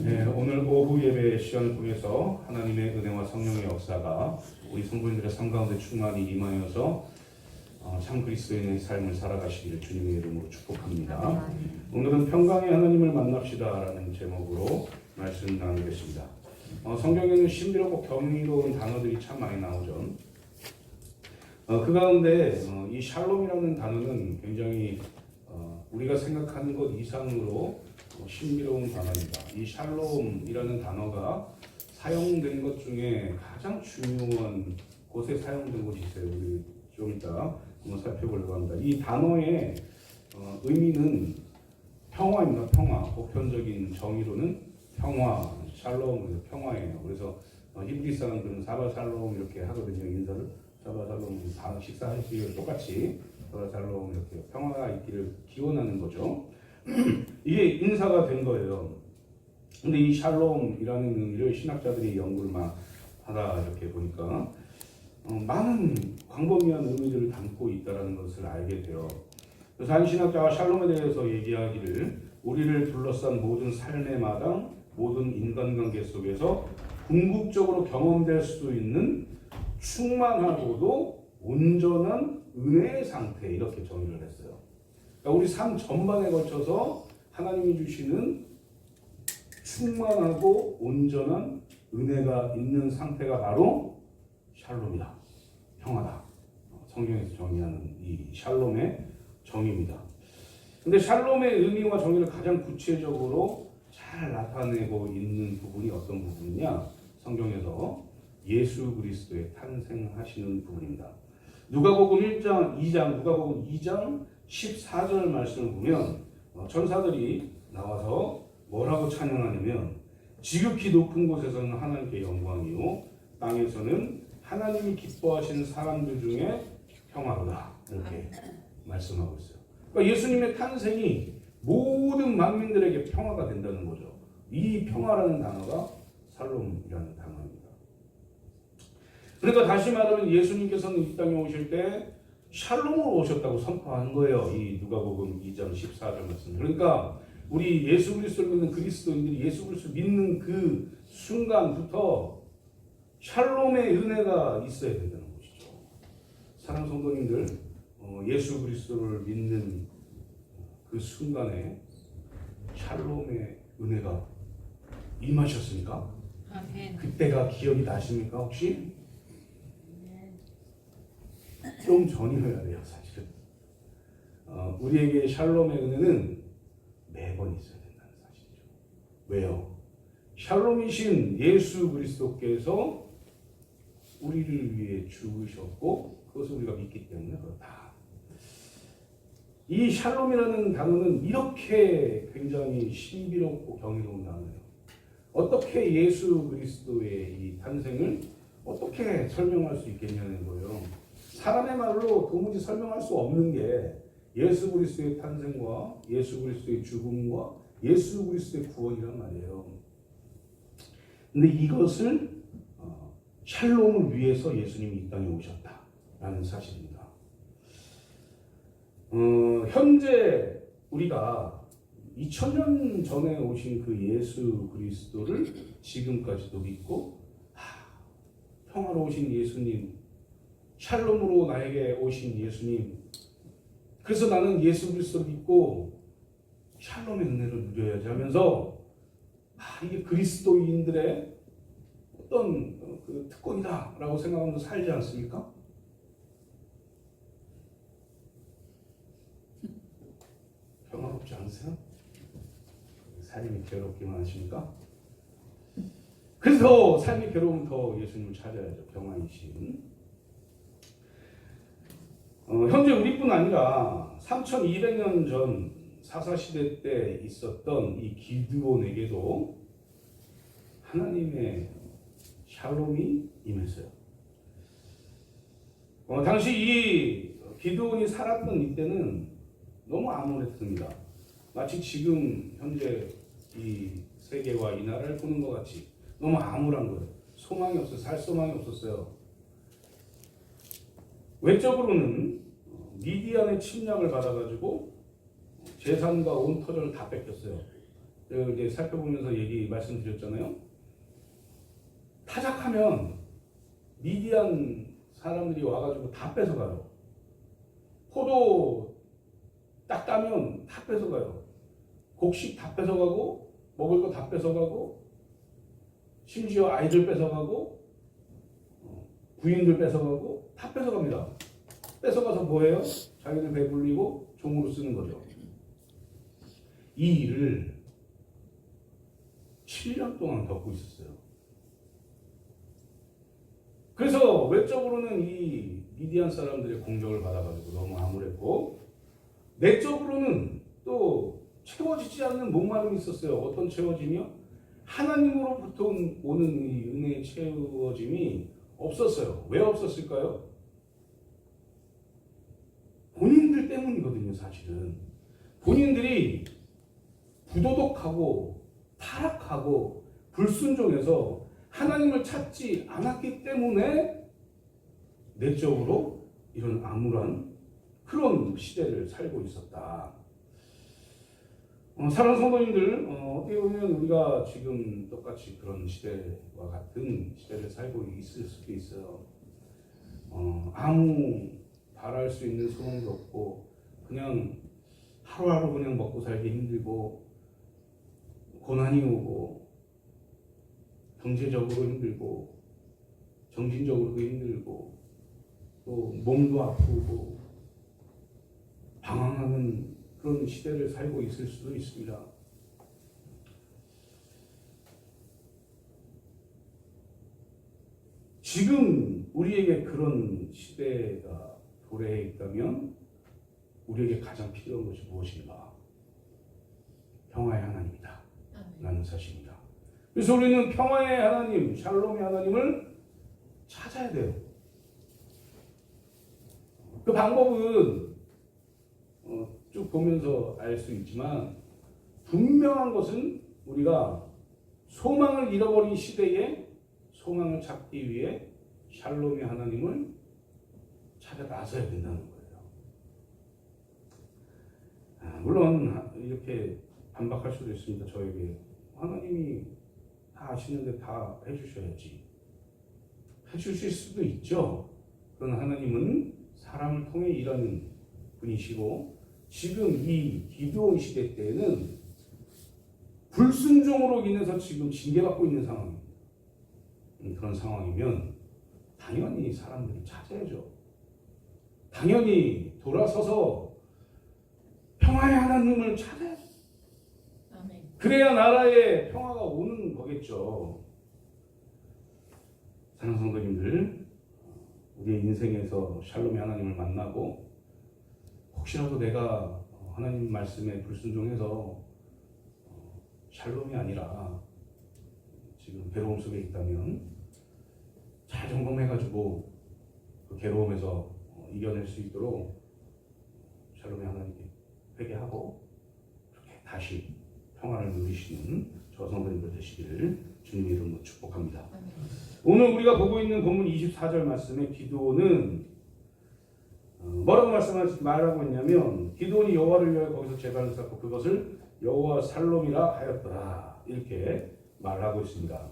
네, 오늘 오후 예배 시간을 통해서 하나님의 은혜와 성령의 역사가 우리 성도님들의 삶 가운데 충만히 임하여서 참 그리스도인의 삶을 살아가시기를 주님의 이름으로 축복합니다. 오늘은 평강의 하나님을 만납시다라는 제목으로 말씀 나누겠습니다. 성경에는 신비롭고 경이로운 단어들이 참 많이 나오죠. 그 가운데 이 샬롬이라는 단어는 굉장히 우리가 생각하는 것 이상으로 신비로운 단어입니다. 이 샬롬이라는 단어가 사용된 것 중에 가장 중요한 곳에 사용된 곳이 있어요. 우리 좀 이따 한번 살펴보려고 합니다. 이 단어의 의미는 평화입니다. 평화. 보편적인 정의로는 평화, 샬롬, 평화예요. 그래서 히브리 사람들은 사바 샬롬 이렇게 하거든요. 인사를 사바 샬롬, 식사하시기를 똑같이 사바 샬롬 이렇게 평화가 있기를 기원하는 거죠. 이게 인사가 된 거예요. 근데 이 샬롬이라는 의미를 신학자들이 연구를 막 하다 이렇게 보니까 많은 광범위한 의미들을 담고 있다는 것을 알게 돼요. 그래서 한 신학자가 샬롬에 대해서 얘기하기를 우리를 둘러싼 모든 삶의 마당, 모든 인간관계 속에서 궁극적으로 경험될 수 있는 충만하고도 온전한 은혜의 상태, 이렇게 정의를 했어요. 그러니까 우리 삶 전반에 걸쳐서 하나님이 주시는 충만하고 온전한 은혜가 있는 상태가 바로 샬롬이다. 평화다. 성경에서 정의하는 이 샬롬의 정의입니다. 근데 샬롬의 의미와 정의를 가장 구체적으로 잘 나타내고 있는 부분이 어떤 부분이냐? 성경에서 예수 그리스도의 탄생하시는 부분입니다. 누가복음 2장 14절 말씀을 보면 천사들이 나와서 뭐라고 찬양하냐면 지극히 높은 곳에서는 하나님께 영광이요 땅에서는 하나님이 기뻐하시는 사람들 중에 평화로다, 이렇게 말씀하고 있어요. 그러니까 예수님의 탄생이 모든 만민들에게 평화가 된다는 거죠. 이 평화라는 단어가 샬롬이라는 단어입니다. 그러니까 다시 말하면 예수님께서는 이 땅에 오실 때 샬롬으로 오셨다고 선포하는 거예요. 이 누가복음 2장 14절 말씀. 그러니까 우리 예수 그리스도를 믿는 그리스도인들이 예수 그리스도를 믿는 그 순간부터 샬롬의 은혜가 있어야 된다는 것이죠. 사랑하는 성도님들, 예수 그리스도를 믿는 그 순간에 샬롬의 은혜가 임하셨습니까? 아멘. 그때가 기억이 나십니까 혹시? 좀 전이어야 돼요, 사실은. 우리에게 샬롬의 은혜는 매번 있어야 된다는 사실이죠. 왜요? 샬롬이신 예수 그리스도께서 우리를 위해 죽으셨고 그것을 우리가 믿기 때문에 그렇다. 이 샬롬이라는 단어는 이렇게 굉장히 신비롭고 경이로운 단어예요. 어떻게 예수 그리스도의 이 탄생을 어떻게 설명할 수 있겠냐는 거예요. 사람의 말로 도무지 설명할 수 없는 게 예수 그리스도의 탄생과 예수 그리스도의 죽음과 예수 그리스도의 구원이란 말이에요. 근데 이것을 샬롬을 위해서 예수님이 이 땅에 오셨다라는 사실입니다. 현재 우리가 2000년 전에 오신 그 예수 그리스도를 지금까지도 믿고 평화로우신 예수님, 샬롬으로 나에게 오신 예수님, 그래서 나는 예수 그리스도를 믿고 샬롬의 은혜를 누려야지 하면서 이게 그리스도인들의 어떤 그 특권이다라고 생각하면서 살지 않습니까? 평화롭지 않으세요? 삶이 괴롭기만 하십니까? 그래서 삶이 괴로우면 더 예수님을 찾아야죠. 평화이신. 현재 우리뿐 아니라 3200년 전 사사시대 때 있었던 이 기드온에게도 하나님의 샬롬이 임했어요. 당시 이 기드온이 살았던 이때는 너무 암울했습니다. 마치 지금 현재 이 세계와 이 나라를 보는 것 같이 너무 암울한 거예요. 소망이 없어요. 살 소망이 없었어요. 외적으로는 미디안의 침략을 받아가지고 재산과 온 터전을 다 뺏겼어요. 제가 이제 살펴보면서 말씀드렸잖아요. 타작하면 미디안 사람들이 와가지고 다 뺏어가요. 포도 딱 따면 다 뺏어가요. 곡식 다 뺏어가고 먹을 거 다 뺏어가고 심지어 아이들 뺏어가고 부인들 뺏어가고 다 뺏어갑니다. 뺏어가서 뭐해요? 자기들 배불리고 종으로 쓰는 거죠. 이 일을 7년 동안 겪고 있었어요. 그래서 외적으로는 이 미디안 사람들의 공격을 받아가지고 너무 암울했고, 내적으로는 또 채워지지 않는 목마름이 있었어요. 어떤 채워짐이요? 하나님으로부터 오는 이 은혜의 채워짐이 없었어요. 왜 없었을까요? 본인들 때문이거든요, 사실은. 본인들이 부도덕하고 타락하고 불순종해서 하나님을 찾지 않았기 때문에 내적으로 이런 암울한 그런 시대를 살고 있었다. 사랑하는 성도님들, 어떻게 보면 우리가 지금 똑같이 그런 시대와 같은 시대를 살고 있을 수도 있어요. 아무 바랄 수 있는 소망도 없고 그냥 하루하루 그냥 먹고 살기 힘들고 고난이 오고 경제적으로 힘들고 정신적으로도 힘들고 또 몸도 아프고 방황하는 그런 시대를 살고 있을 수도 있습니다. 지금 우리에게 그런 시대가 도래해 있다면 우리에게 가장 필요한 것이 무엇인가? 평화의 하나님이다 라는 사실입니다. 그래서 우리는 평화의 하나님, 샬롬의 하나님을 찾아야 돼요. 그 방법은 쭉 보면서 알 수 있지만 분명한 것은 우리가 소망을 잃어버린 시대에 소망을 찾기 위해 샬롬의 하나님을 찾아 나서야 된다는 거예요. 물론 이렇게 반박할 수도 있습니다. 저에게 하나님이 다 아시는데 다 해주셔야지. 해주실 수도 있죠. 그러나 하나님은 사람을 통해 일하는 분이시고 지금 이 기드온 시대 때에는 불순종으로 인해서 지금 징계받고 있는 상황입니다. 그런 상황이면 당연히 사람들이 찾아야죠. 당연히 돌아서서 평화의 하나님을 찾아야죠. 그래야 나라에 평화가 오는 거겠죠. 사랑하는 성도님들, 우리의 인생에서 샬롬의 하나님을 만나고 혹시라도 내가 하나님 말씀에 불순종해서 샬롬이 아니라 지금 괴로움 속에 있다면 잘 점검해가지고 그 괴로움에서 이겨낼 수 있도록 샬롬의 하나님께 회개하고 그렇게 다시 평화를 누리시는 저 성도님들 되시기를 주님의 이름으로 축복합니다. 오늘 우리가 보고 있는 본문 24절 말씀에 기드온은 뭐라고 말하고 있냐면 기드온이 여호와를 위하여 거기서 제단을 쌓고 그것을 여호와 살롬이라 하였더라 이렇게 말하고 있습니다.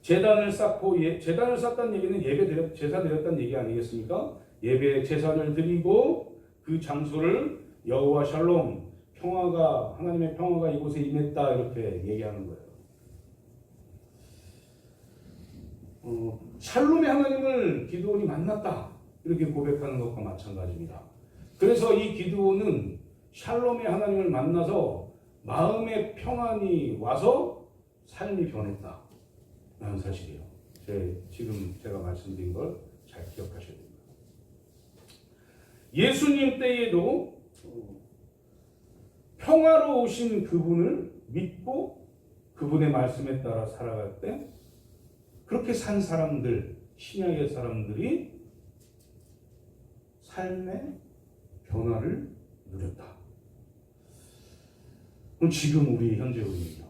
제단을 쌓고 제단을 쌓다는 얘기는 제사 드렸다는 얘기 아니겠습니까? 예배 제사를 드리고 그 장소를 여호와 샬롬 평화가 하나님의 평화가 이곳에 임했다 이렇게 얘기하는 거예요. 샬롬의 하나님을 기드온이 만났다 이렇게 고백하는 것과 마찬가지입니다. 그래서 이 기드온은 샬롬의 하나님을 만나서 마음의 평안이 와서 삶이 변했다 라는 사실이에요. 지금 제가 말씀드린 걸 잘 기억하셔야 됩니다. 예수님 때에도 평화로 오신 그분을 믿고 그분의 말씀에 따라 살아갈 때 그렇게 산 사람들, 신약의 사람들이 삶의 변화를 누렸다. 그럼 지금 우리 현재 우리는요?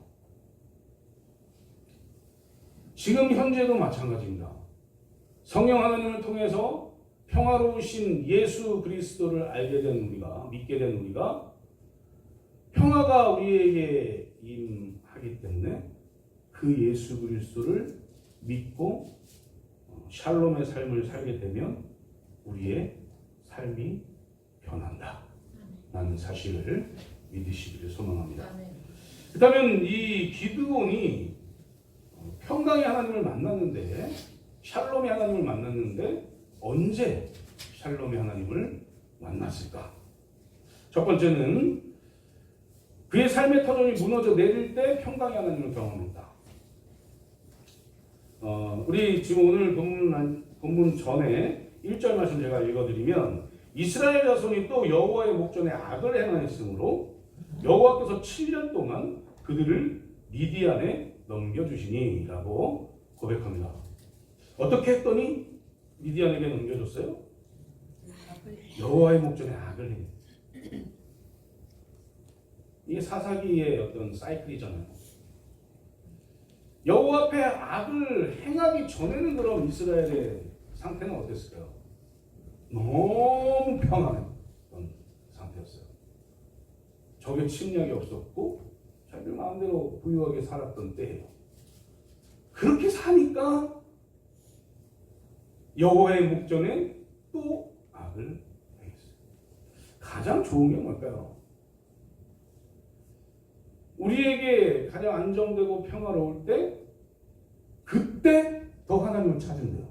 지금 현재도 마찬가지입니다. 성령 하나님을 통해서 평화로우신 예수 그리스도를 알게 된 우리가, 믿게 된 우리가 평화가 우리에게 임하기 때문에 그 예수 그리스도를 믿고 샬롬의 삶을 살게 되면 우리의 삶이 변한다 라는 사실을 믿으시기를 소망합니다. 그렇다면 이 기드온이 평강의 하나님을 만났는데, 샬롬의 하나님을 만났는데 언제 샬롬의 하나님을 만났을까? 첫 번째는 그의 삶의 터전이 무너져 내릴 때 평강의 하나님을 경험했다. 우리 지금 오늘 본문 전에 1절 말씀 제가 읽어드리면, 이스라엘 자손이 또 여호와의 목전에 악을 행하였으므로 여호와께서 7년 동안 그들을 미디안에 넘겨주시니 라고 고백합니다. 어떻게 했더니 미디안에게 넘겨줬어요? 여호와의 목전에 악을 행했어요. 이게 사사기의 어떤 사이클이잖아요. 여호와 앞에 악을 행하기 전에는 그럼 이스라엘의 상태는 어땠을까요? 너무 평안했던 상태였어요. 적의 침략이 없었고 자기 마음대로 부유하게 살았던 때예요. 그렇게 사니까 여호와의 목전에 또 악을 행했어요. 가장 좋은 게 뭘까요? 우리에게 가장 안정되고 평화로울 때, 그때 더 하나님을 찾은대요.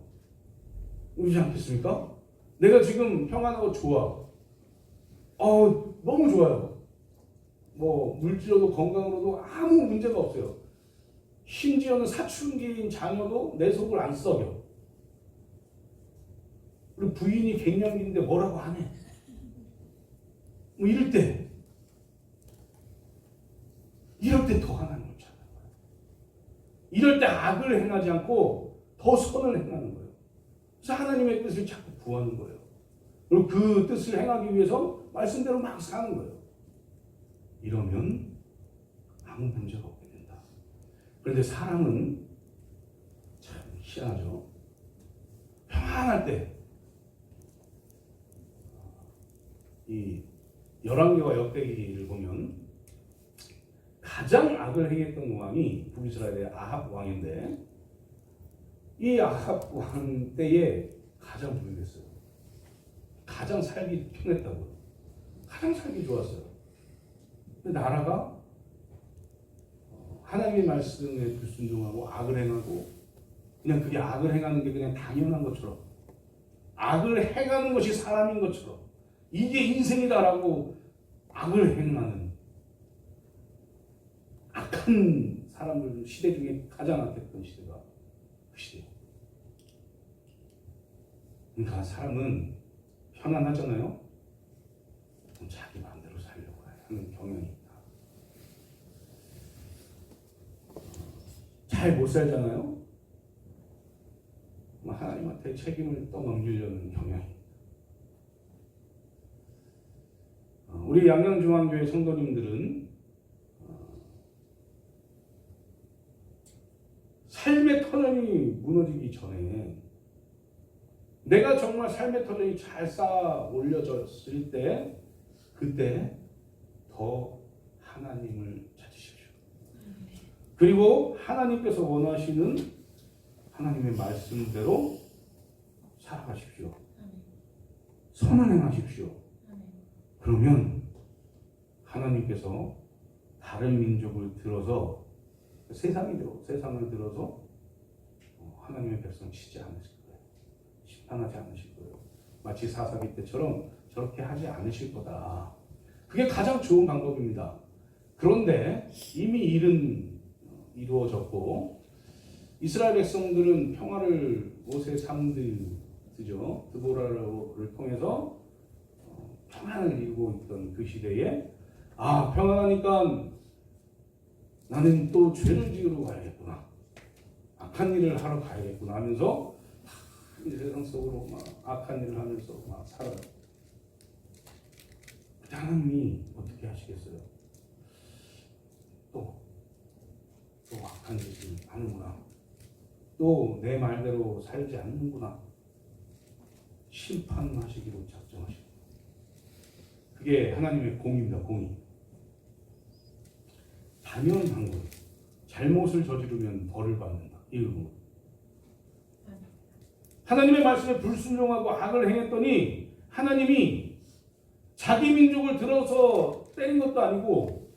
그렇지 않겠습니까? 내가 지금 평안하고 좋아. 너무 좋아요. 뭐 물질로도 건강으로도 아무 문제가 없어요. 심지어는 사춘기인 자녀도 내 속을 안 썩여. 그리고 부인이 갱년기인데 뭐라고 안 해. 뭐 이럴 때 더 하나님을 찾는 거예요. 이럴 때 악을 행하지 않고 더 선을 행하는 거예요. 그래서 하나님의 뜻을 자꾸 구하는 거예요. 그리고 그 뜻을 행하기 위해서 말씀대로 막 사는 거예요. 이러면 아무 문제가 없게 된다. 그런데 사람은 참 희한하죠. 평안할 때, 이 열왕기와 역대기를 보면 가장 악을 행했던 왕이 북이스라엘의 아합 왕인데, 이 아합 왕 때에 가장 부유했어요. 가장 살기 편했다고요. 가장 살기 좋았어요. 근데 나라가 하나님의 말씀에 불순종하고 악을 행하고, 그냥 그게 악을 행하는 게 그냥 당연한 것처럼, 악을 행하는 것이 사람인 것처럼, 이게 인생이다라고 악을 행하는 악한 사람들 시대 중에 가장 악했던 시대가 그 시대예요. 그러니까 사람은 편안하잖아요. 자기 마음대로 살려고 하는 경향이 있다. 잘 못 살잖아요. 하나님한테 책임을 떠넘기려는 경향이 있다. 우리 양양중앙교회 성도님들은 삶의 터전이 무너지기 전에, 내가 정말 삶의 터전이 잘 쌓아 올려졌을 때, 그때 더 하나님을 찾으십시오. 그리고 하나님께서 원하시는 하나님의 말씀대로 살아가십시오. 선을 행하십시오. 그러면 하나님께서 다른 민족을 들어서, 세상을 들어서 하나님의 백성 치지 않으실 거예요. 심판하지 않으실 거예요. 마치 사사기 때처럼 저렇게 하지 않으실 거다. 그게 가장 좋은 방법입니다. 그런데 이미 일은 이루어졌고, 이스라엘 백성들은 평화를 옷에 삼드죠. 드보라를 통해서 평안을 이루고 있던 그 시대에, 평안하니까 나는 또 죄를 지으러 가야겠구나, 악한 일을 하러 가야겠구나 하면서 이 세상 속으로 막 악한 일을 하면서 막 살아요. 하나님이 어떻게 하시겠어요? 또 악한 짓을 하는구나, 또 내 말대로 살지 않는구나, 심판하시기로 작정하시고. 그게 하나님의 공입니다. 공의. 당연한 거예요. 잘못을 저지르면 벌을 받는다. 이 의무. 하나님의 말씀에 불순종하고 악을 행했더니 하나님이 자기 민족을 들어서 때린 것도 아니고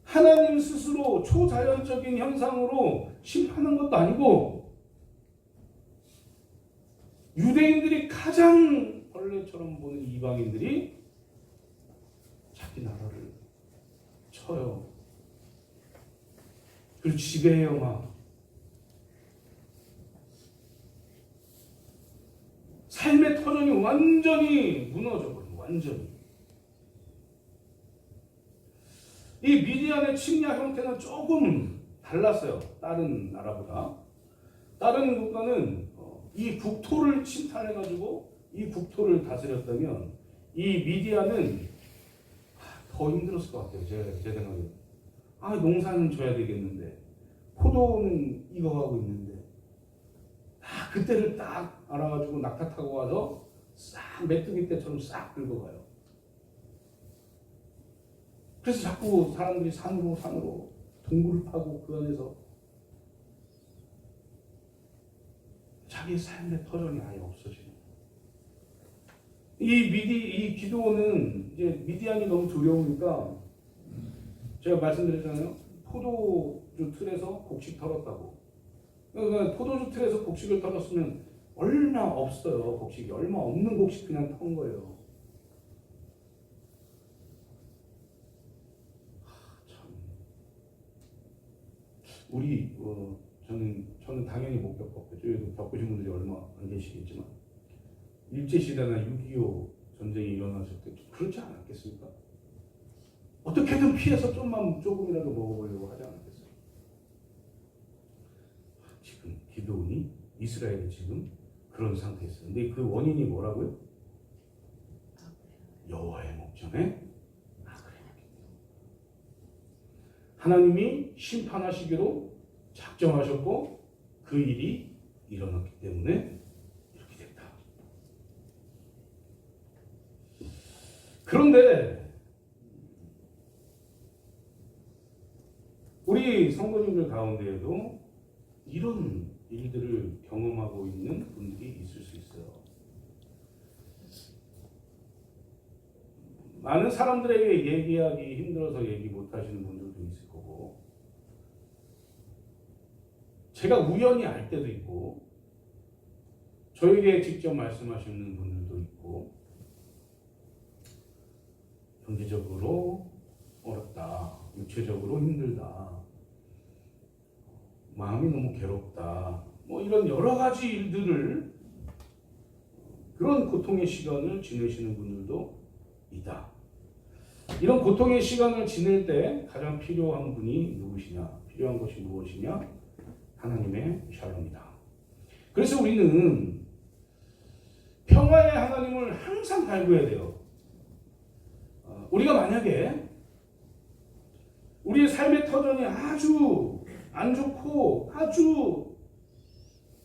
하나님 스스로 초자연적인 현상으로 심판한 것도 아니고 유대인들이 가장 벌레처럼 보는 이방인들이 자기 나라를 쳐요. 그리고 지배해요. 막 삶의 터전이 완전히 무너져버려요. 완전히. 이 미디안의 침략 형태는 조금 달랐어요. 다른 나라보다. 다른 국가는 이 국토를 침탈해가지고 이 국토를 다스렸다면 이 미디안은 더 힘들었을 것 같아요. 제 생각에. 농사는 져야 되겠는데 포도는 익어가고 있는데 그때를 딱 알아가지고 낙타 타고 와서 싹 메뚜기 떼처럼 싹 긁어가요. 그래서 자꾸 사람들이 산으로 동굴을 파고 그 안에서 자기 삶의 터전이 아예 없어지는. 이 기도는 이제 미디안이 너무 두려우니까 제가 말씀드렸잖아요. 포도주 틀에서 곡식 털었다고. 그러니까 포도주 틀에서 곡식을 털었으면 얼마 없어요. 곡식이 얼마 없는 곡식 그냥 턴 거예요. 참. 우리 저는 당연히 못 겪었고 저희도 겪으신 분들이 얼마 안 계시겠지만 일제시대나 6.25 전쟁이 일어났을 때 그렇지 않았겠습니까? 어떻게든 피해서 조금이라도 먹어보려고 하지 않았겠어요? 지금 기드온이 이스라엘이 지금 그런 상태에 있어요. 근데 그 원인이 뭐라고요? 여호와의 목전에 악을 행했기 때문에. 하나님이 심판하시기로 작정하셨고 그 일이 일어났기 때문에 이렇게 됐다. 그런데 우리 성도님들 가운데에도 이런 일들을 경험하고 있는 분들이 있을 수 있어요. 많은 사람들에게 얘기하기 힘들어서 얘기 못하시는 분들도 있을 거고 제가 우연히 알 때도 있고 저에게 직접 말씀하시는 분들도 있고 경제적으로 어렵다, 육체적으로 힘들다, 마음이 너무 괴롭다, 이런 여러 가지 일들을 그런 고통의 시간을 지내시는 분들도 있다. 이런 고통의 시간을 지낼 때 가장 필요한 분이 누구시냐? 필요한 것이 무엇이냐? 하나님의 샬롬이다. 그래서 우리는 평화의 하나님을 항상 갈구해야 돼요. 우리가 만약에 우리의 삶의 터전이 아주 안 좋고 아주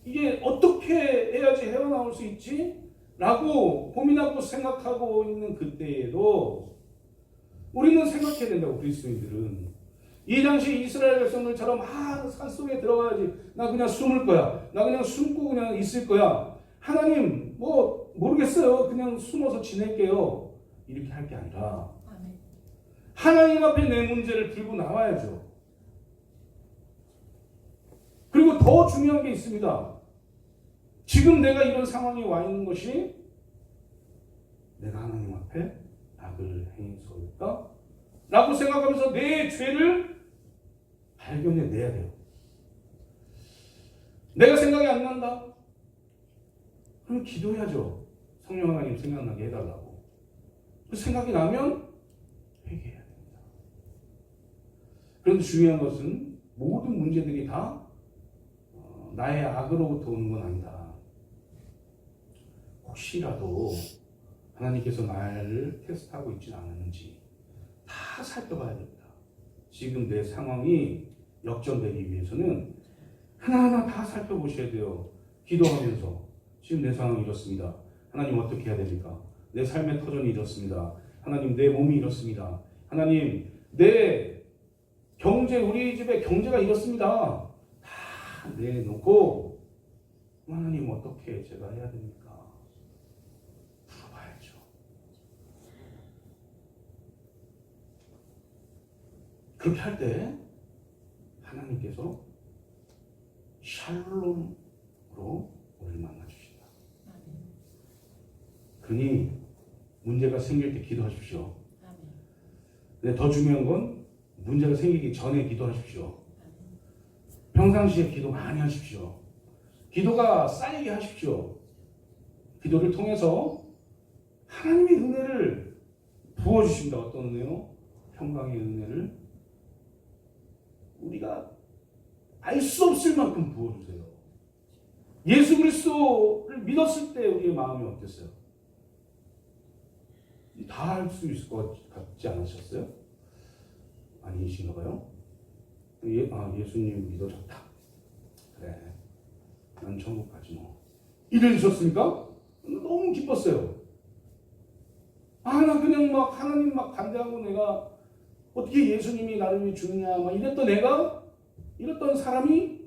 이게 어떻게 해야지 헤어나올 수 있지? 라고 고민하고 생각하고 있는 그때에도 우리는 생각해야 된다고. 그리스도인들은 이 당시 이스라엘 백성들처럼 산속에 들어가야지, 나 그냥 숨을 거야, 나 그냥 숨고 그냥 있을 거야, 하나님 모르겠어요, 그냥 숨어서 지낼게요, 이렇게 할 게 아니라 하나님 앞에 내 문제를 들고 나와야죠. 그리고 더 중요한 게 있습니다. 지금 내가 이런 상황에 와 있는 것이 내가 하나님 앞에 악을 행해서일까? 라고 생각하면서 내 죄를 발견해내야 돼요. 내가 생각이 안 난다? 그럼 기도해야죠. 성령 하나님 생각나게 해달라고. 그 생각이 나면 회개해야 됩니다. 그런데 중요한 것은 모든 문제들이 다 나의 악으로부터 오는 건 아니다. 혹시라도 하나님께서 나를 테스트하고 있지는 않았는지 다 살펴봐야 됩니다. 지금 내 상황이 역전되기 위해서는 하나하나 다 살펴보셔야 돼요. 기도하면서 지금 내 상황이 이렇습니다. 하나님 어떻게 해야 됩니까? 내 삶의 터전이 이렇습니다. 하나님 내 몸이 이렇습니다. 하나님 내 우리 집에 경제가 이렇습니다. 다 내놓고 하나님 어떻게 제가 해야 됩니까? 물어봐야죠. 그렇게 할 때 하나님께서 샬롬으로 우리를 만나주신다. 그러니 문제가 생길 때 기도하십시오. 근데 더 중요한 건 문제가 생기기 전에 기도하십시오. 평상시에 기도 많이 하십시오. 기도가 쌓이게 하십시오. 기도를 통해서 하나님의 은혜를 부어주십니다. 어떤 은혜요? 평강의 은혜를 우리가 알 수 없을 만큼 부어주세요. 예수 그리스도를 믿었을 때 우리의 마음이 어땠어요? 다 할 수 있을 것 같지 않으셨어요? 아니신가 봐요? 예수님 믿어졌다. 그래, 난 천국 가지 뭐. 이러셨습니까? 너무 기뻤어요. 나 그냥 막 하나님 막 반대하고 내가 어떻게 예수님이 나를 위해 주느냐 막 이랬던 사람이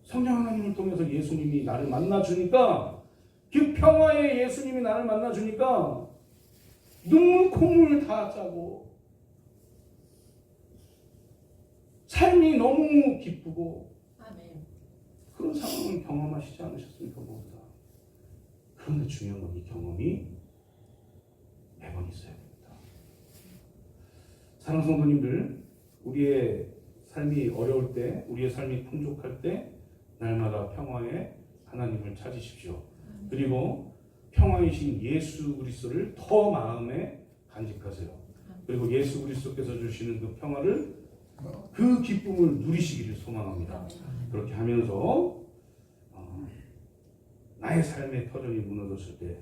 성령 하나님을 통해서 예수님이 나를 만나주니까, 그 평화의 예수님이 나를 만나주니까 눈물 콧물 다 짜고 삶이 너무 기쁘고 그런 상황을 경험하시지 않으셨습니까? 모두 다. 그런데 중요한 건 이 경험이 매번 있어야 됩니다. 사랑하는 성도님들, 우리의 삶이 어려울 때, 우리의 삶이 풍족할 때 날마다 평화의 하나님을 찾으십시오. 그리고 평화이신 예수 그리스도를 더 마음에 간직하세요. 그리고 예수 그리스도께서 주시는 그 평화를, 그 기쁨을 누리시기를 소망합니다. 그렇게 하면서 나의 삶의 터전이 무너졌을 때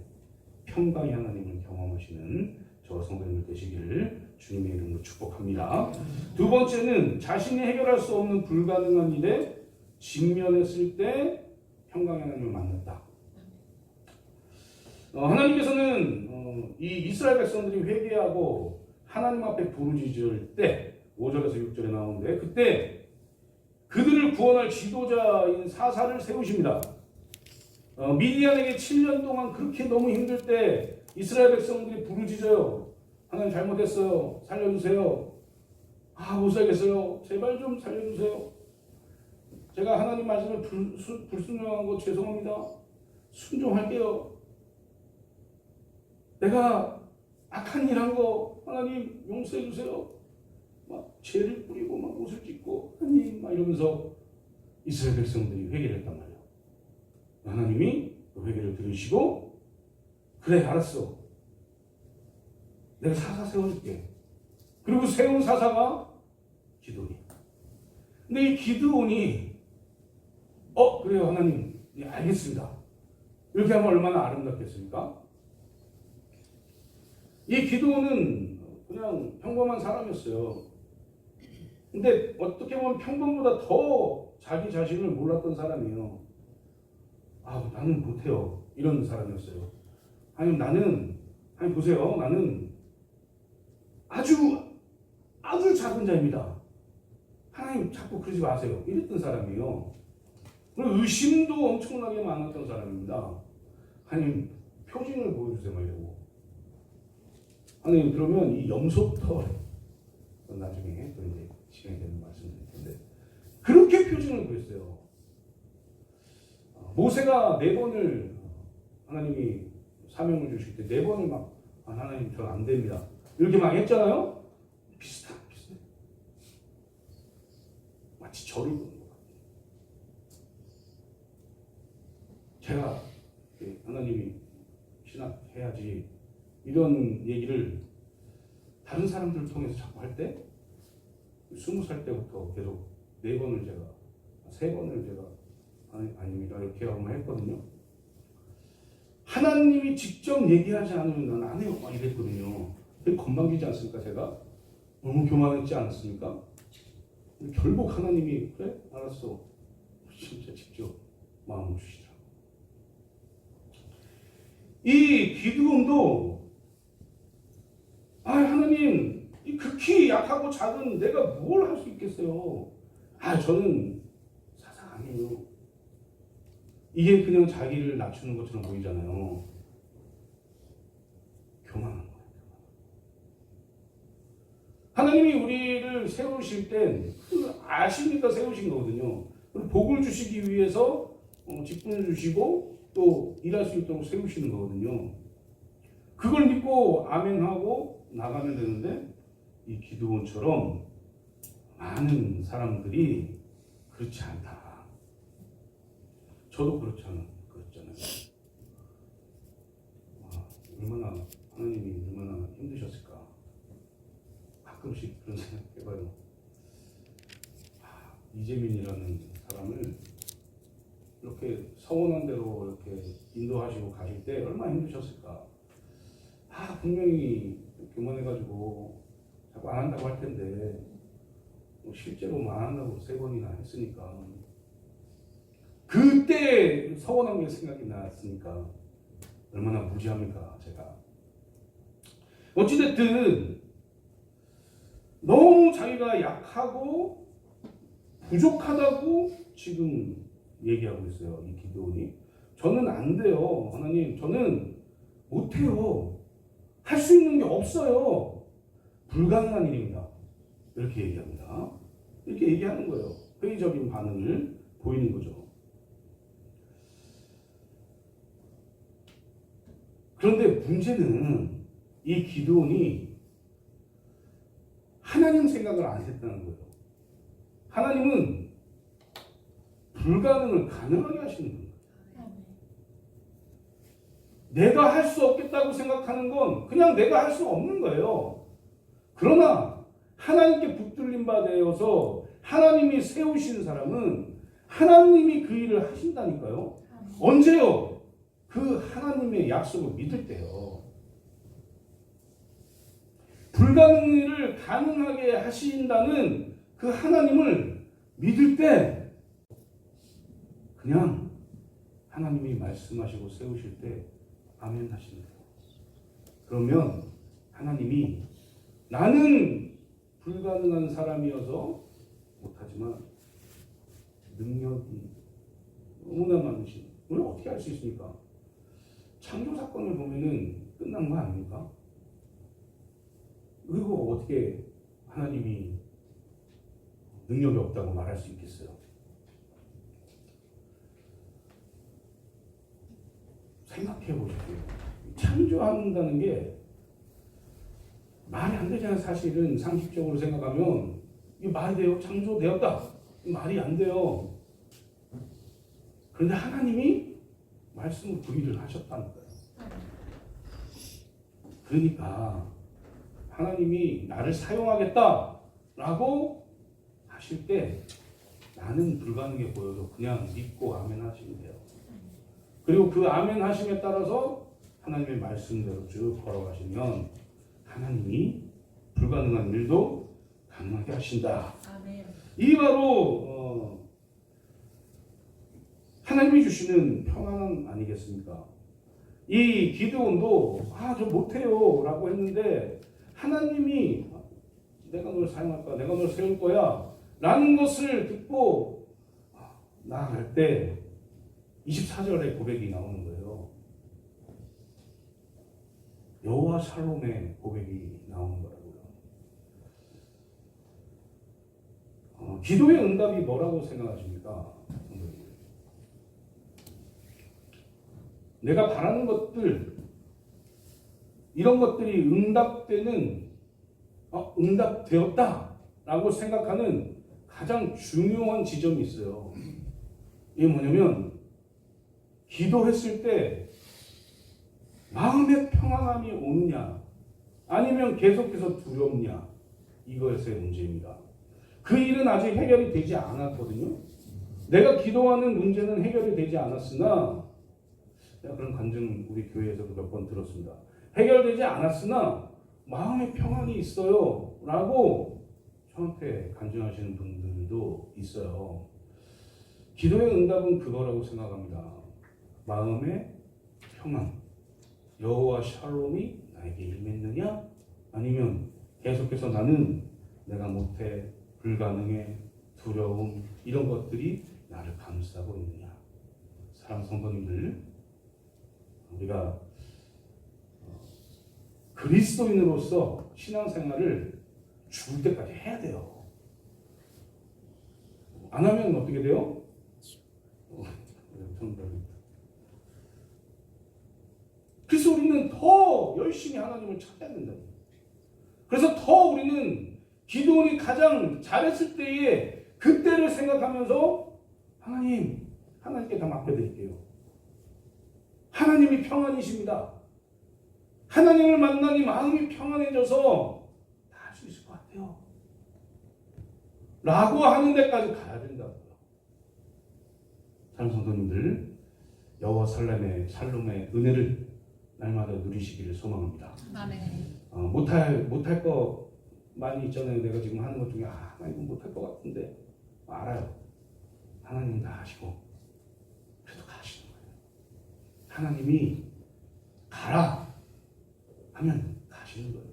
평강의 하나님을 경험하시는 저 성도님들 되시기를 주님의 이름으로 축복합니다. 두 번째는 자신이 해결할 수 없는 불가능한 일에 직면했을 때 평강의 하나님을 만났다. 하나님께서는 이 이스라엘 백성들이 회개하고 하나님 앞에 부르짖을 때 5절에서 6절에 나오는데, 그때 그들을 구원할 지도자인 사사를 세우십니다. 미디안에게 7년 동안 그렇게 너무 힘들 때 이스라엘 백성들이 부르짖어요. 하나님 잘못했어요. 살려주세요. 못 살겠어요. 제발 좀 살려주세요. 제가 하나님 말씀에 불순종한 거 죄송합니다. 순종할게요. 내가 악한 일 한 거 하나님 용서해 주세요. 막 죄를 뿌리고 막 옷을 찢고 하나님 막 이러면서 이스라엘 백성들이 회개를 했단 말이에요. 하나님이 그 회개를 들으시고, 그래 알았어, 내가 사사 세워줄게. 그리고 세운 사사가 기드온이야. 근데 이 기드온이 그래요 하나님, 예, 알겠습니다, 이렇게 하면 얼마나 아름답겠습니까? 이 기드온은 그냥 평범한 사람이었어요. 근데 어떻게 보면 평범보다 더 자기 자신을 몰랐던 사람이에요. 나는 못해요, 이런 사람이었어요. 하나님 보세요, 나는 아주 작은 자입니다. 하나님 자꾸 그러지 마세요, 이랬던 사람이에요. 그리고 의심도 엄청나게 많았던 사람입니다. 하나님 표징을 보여주세요 이러고. 하나님 그러면 이 염소부터, 나중에 또 이제 시간이 되면 말씀드릴 텐데, 그렇게 표징을 보였어요. 모세가 4번을 하나님이 사명을 주실 때 4번을 막 하나님 전 안 됩니다 이렇게 막 했잖아요. 비슷해. 마치 저를 보는 것 같아요. 제가 하나님이 신학해야지 이런 얘기를 다른 사람들을 통해서 자꾸 할 때, 20살 때부터 계속 4번을 제가, 3번을 제가 아닙니다 이렇게 한번 했거든요. 하나님이 직접 얘기하지 않으면 난 안 해요 막 이랬거든요. 되게 건방지지 않습니까? 제가 너무 교만했지 않습니까? 결국 하나님이 그래 알았어, 진짜 직접 마음을 주시더라고. 이 기드온도 하나님 이 극히 약하고 작은 내가 뭘 할 수 있겠어요? 저는 사상아니에요. 이게 그냥 자기를 낮추는 것처럼 보이잖아요. 교만한 거예요. 하나님이 우리를 세우실 땐 아시니까 세우신 거거든요. 복을 주시기 위해서 직분을 주시고 또 일할 수 있도록 세우시는 거거든요. 그걸 믿고 아멘하고 나가면 되는데 이 기드온처럼 많은 사람들이 그렇지 않다. 저도 그렇잖아요. 얼마나 하나님이 얼마나 힘드셨을까. 가끔씩 그런 생각 해봐요. 이재민이라는 사람을 이렇게 서원한 대로 이렇게 인도하시고 가실 때 얼마나 힘드셨을까. 분명히 교만해가지고 자꾸 안 한다고 할 텐데 실제로 안 한다고 3번이나 했으니까 그때 서원한 게 생각이 났으니까 얼마나 무지합니까 제가. 어찌됐든 너무 자기가 약하고 부족하다고 지금 얘기하고 있어요. 이 기드온이. 저는 안 돼요. 하나님, 저는 못해요. 할 수 있는 게 없어요. 불가능한 일입니다. 이렇게 얘기합니다. 이렇게 얘기하는 거예요. 회의적인 반응을 보이는 거죠. 그런데 문제는 이 기드온이 하나님 생각을 안 했다는 거예요. 하나님은 불가능을 가능하게 하시는 거예요. 내가 할 수 없겠다고 생각하는 건 그냥 내가 할 수 없는 거예요. 그러나 하나님께 붙들림 바 되어서 하나님이 세우신 사람은 하나님이 그 일을 하신다니까요. 언제요? 그 하나님의 약속을 믿을 때요. 불가능한 일을 가능하게 하신다는 그 하나님을 믿을 때 그냥 하나님이 말씀하시고 세우실 때 아멘 하시는 거예요. 그러면 하나님이 나는 불가능한 사람이어서 못하지만 능력이 너무나 많으신 오늘 어떻게 할 수 있습니까? 창조 사건을 보면은 끝난 거 아닙니까? 그리고 어떻게 하나님이 능력이 없다고 말할 수 있겠어요? 생각해 보십시오. 창조한다는 게 말이 안 되잖아요. 사실은 상식적으로 생각하면 이게 말이 돼요? 창조되었다. 말이 안 돼요. 그런데 하나님이 말씀을 그 일을 하셨다는 거예요. 그러니까 하나님이 나를 사용하겠다라고 하실 때 나는 불가능해 보여도 그냥 믿고 아멘 하시면 돼요. 그리고 그 아멘 하심에 따라서 하나님의 말씀대로 쭉 걸어가시면 하나님이 불가능한 일도 가능하게 하신다. 아멘. 이 바로 하나님이 주시는 평안 아니겠습니까? 이 기드온도 저 못해요 라고 했는데 하나님이 내가 널 사용할 거야, 내가 널 세울 거야 라는 것을 듣고 나아갈 때 24절에 고백이 나오는 거예요. 여호와 샬롬의 고백이 나오는 거라고요. 기도의 응답이 뭐라고 생각하십니까? 내가 바라는 것들 이런 것들이 응답되는 응답되었다라고 생각하는 가장 중요한 지점이 있어요. 이게 뭐냐면 기도했을 때 마음의 평안함이 오느냐 아니면 계속해서 두렵냐 이것의 문제입니다. 그 일은 아직 해결이 되지 않았거든요. 내가 기도하는 문제는 해결이 되지 않았으나 그런 간증 우리 교회에서도 몇 번 들었습니다. 해결되지 않았으나 마음의 평안이 있어요 라고 저한테 간증하시는 분들도 있어요. 기도의 응답은 그거라고 생각합니다. 마음의 평안. 여호와 샬롬이 나에게 임했느냐 아니면 계속해서 나는 내가 못해, 불가능해, 두려움 이런 것들이 나를 감싸고 있느냐. 사랑하는 성도님들, 우리가 그리스도인으로서 신앙생활을 죽을 때까지 해야 돼요. 안 하면 어떻게 돼요? 그래서 우리는 더 열심히 하나님을 찾아야 된다. 그래서 더 우리는 기도원이 가장 잘했을 때에 그때를 생각하면서 하나님께 다 맡겨드릴게요. 하나님이 평안이십니다. 하나님을 만나니 마음이 평안해져서 다 할 수 있을 것 같아요. 라고 하는 데까지 가야 된다고요. 사랑하는 성도님들, 여호와 살롬의 은혜를 날마다 누리시기를 소망합니다. 아멘. 못할 거 많이 있잖아요. 내가 지금 하는 것 중에 나 이거 못할 것 같은데 알아요. 하나님은 다 하시고 그래도 가시는 거예요. 하나님이 가라 하면 가시는 거예요.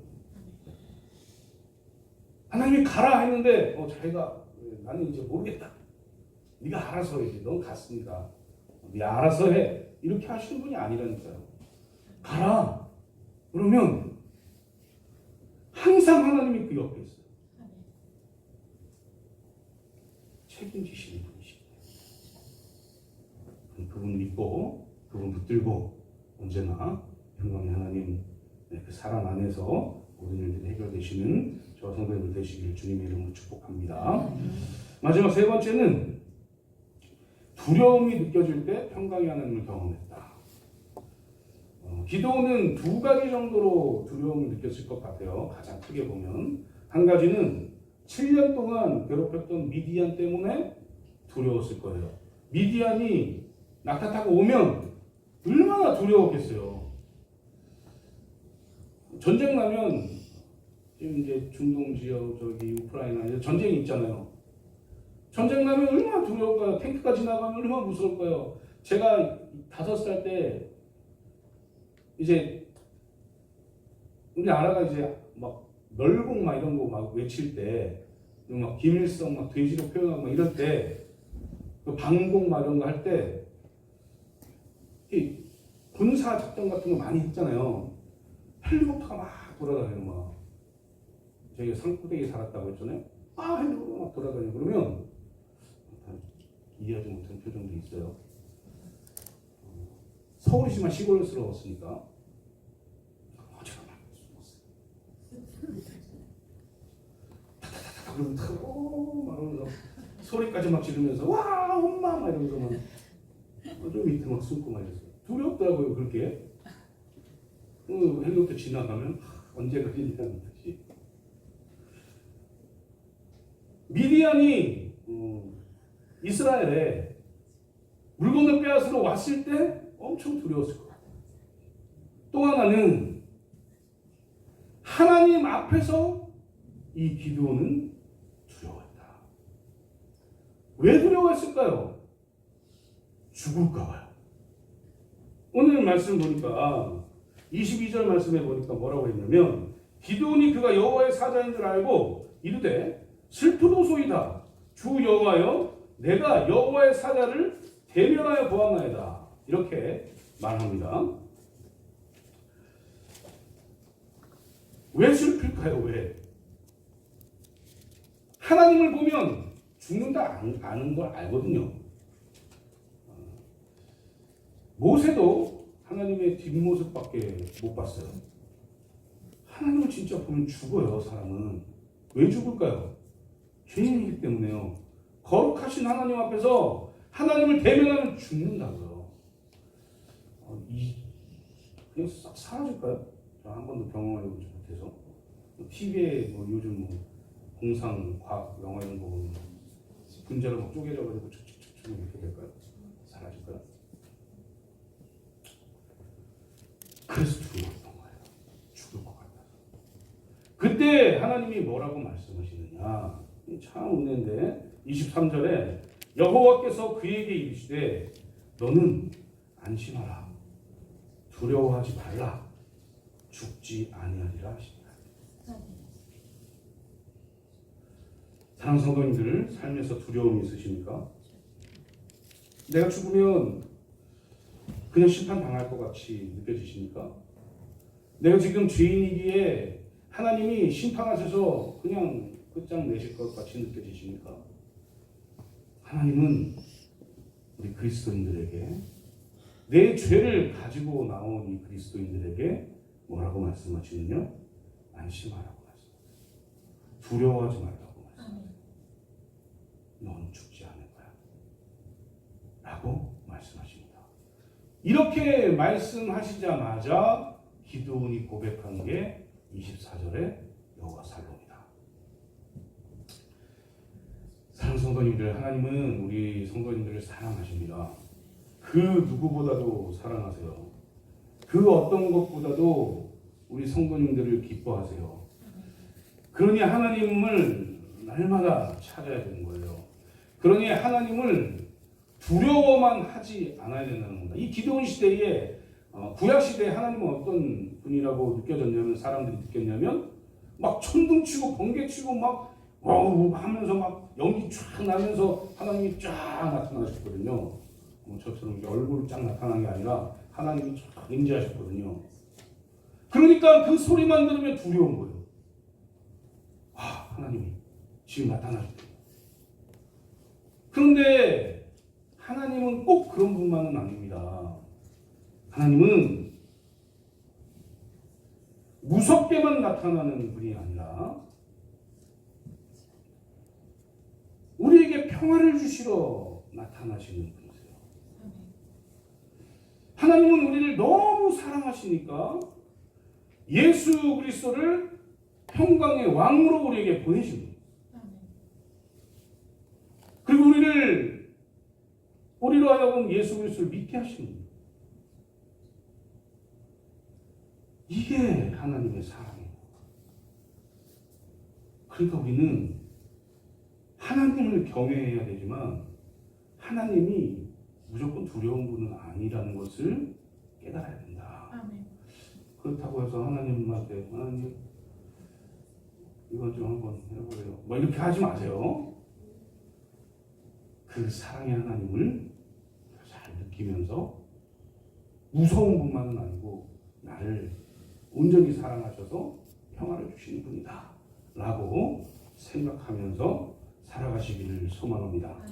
하나님이 가라 했는데 자기가 나는 이제 모르겠다. 네가 알아서 해. 넌 갔으니까 네가 알아서 해. 이렇게 하시는 분이 아니라니까요. 가라. 그러면 항상 하나님이 그 옆에 있어요. 책임지시는 분이시고 그분 믿고 그분 붙들고 언제나 평강의 하나님 그 사랑 안에서 모든 일들이 해결되시는 저와 성도님들 되시길 주님의 이름으로 축복합니다. 마지막 세 번째는 두려움이 느껴질 때 평강의 하나님을 경험했다. 기도는 두 가지 정도로 두려움을 느꼈을 것 같아요. 가장 크게 보면 한 가지는 7년 동안 괴롭혔던 미디안 때문에 두려웠을 거예요. 미디안이 낙타타고 오면 얼마나 두려웠겠어요. 전쟁 나면 지금 이제 중동 지역 우크라이나 전쟁이 있잖아요. 전쟁 나면 얼마나 두려울까요? 탱크가 지나가면 얼마나 무서울까요? 제가 5살 때 이제 우리 아라가 이제 막 멸공 막 이런 거 막 외칠 때 막 김일성 막 돼지로 표현하고 막 이럴 때 그 방공 막 이런 거 할 때 군사 작전 같은 거 많이 했잖아요. 헬리콥터가 막 돌아다니고 막 저희가 산구대기에 살았다고 했잖아요. 헬리콥터가 막 돌아다니고 그러면 이해하지 못하는 표정도 있어요. 서울이지만 시골스러웠으니까 그러면서 소리까지 막 지르면서 와 엄마 막 이러면서 막 좀 밑에 막 숨고 막 이랬어요. 두렵더라고요 그렇게. 헬리콥터 지나가면 언제 걸리냐는 듯이. 미디안이 이스라엘에 물건을 빼앗으러 왔을 때 엄청 두려웠을 것 같아요. 또 하나는 하나님 앞에서 이 기드온은 두려웠다. 왜 두려웠을까요? 죽을까 봐요. 오늘 말씀 보니까 22절 말씀에 보니까 뭐라고 했냐면 기드온이 그가 여호와의 사자인 줄 알고 이르되 슬프도소이다. 주 여호와여 내가 여호와의 사자를 대면하여 보았나이다. 이렇게 말합니다. 왜 슬플까요? 왜? 하나님을 보면 죽는다 아는 걸 알거든요. 모세도 하나님의 뒷모습밖에 못 봤어요. 하나님을 진짜 보면 죽어요. 사람은. 왜 죽을까요? 죄인이기 때문에요. 거룩하신 하나님 앞에서 하나님을 대면하면 죽는다고요. 그냥 싹 사라질까요? 한 번도 경험해보지 못해서. TV에 요즘 공상 과학 영화 이런 거 보면 분자로 막 쪼개져가지고 축축축축 이렇게 될까요? 사라질까요? 그래서 두려웠던 거예요. 죽을 것 같아서. 그때 하나님이 뭐라고 말씀하시느냐? 참 은혜인데 23절에 여호와께서 그에게 이르시되 너는 안심하라. 두려워하지 말라. 죽지 아니하리라 하시니라. 사랑하는 성도님들, 삶에서 두려움이 있으십니까? 내가 죽으면 그냥 심판당할 것 같이 느껴지십니까? 내가 지금 죄인이기에 하나님이 심판하셔서 그냥 끝장내실 것 같이 느껴지십니까? 하나님은 우리 그리스도인들에게, 내 죄를 가지고 나온 이 그리스도인들에게 뭐라고 말씀하시느냐? 안심하라고 말씀하세요. 두려워하지 말라고 말씀하세요. 넌 죽지 않을 거야 라고 말씀하십니다. 이렇게 말씀하시자마자 기드온이 고백한 게 24절에 여호와 살로입니다. 사랑하는 성도님들, 하나님은 우리 성도님들을 사랑하십니다. 그 누구보다도 사랑하세요. 그 어떤 것보다도 우리 성도님들을 기뻐하세요. 그러니 하나님을 날마다 찾아야 되는 거예요. 그러니 하나님을 두려워만 하지 않아야 된다는 겁니다. 이 기드온 시대에, 구약 시대에 하나님은 어떤 분이라고 느껴졌냐면, 사람들이 느꼈냐면 막 천둥치고 번개치고 막 와우 하면서 막 연기 쫙 나면서 하나님이 쫙 나타나셨거든요. 저처럼 얼굴 쫙 나타난 게 아니라 하나님이 쫙 임재하셨거든요. 그러니까 그 소리만 들으면 두려운 거예요. 와, 하나님이 지금 나타나셨다. 그런데 하나님은 꼭 그런 분만은 아닙니다. 하나님은 무섭게만 나타나는 분이 아니라 우리에게 평화를 주시러 나타나시는 분이세요. 하나님은 우리를 너무 사랑하시니까 예수 그리스도를 평강의 왕으로 우리에게 보내신 거예요. 그리고 우리로 하여금 예수 그리스도를 믿게 하시는 거예요. 이게 하나님의 사랑이에요. 그러니까 우리는 하나님을 경외해야 되지만 하나님이 무조건 두려운 분은 아니라는 것을 깨달아야 된다. 아멘. 그렇다고 해서 하나님한테 하나님 이건 좀 한번 해보래요. 뭐 이렇게 하지 마세요. 그 사랑의 하나님을 잘 느끼면서 무서운 분만은 아니고 나를 온전히 사랑하셔서 평화를 주시는 분이다 라고 생각하면서 살아가시기를 소망합니다.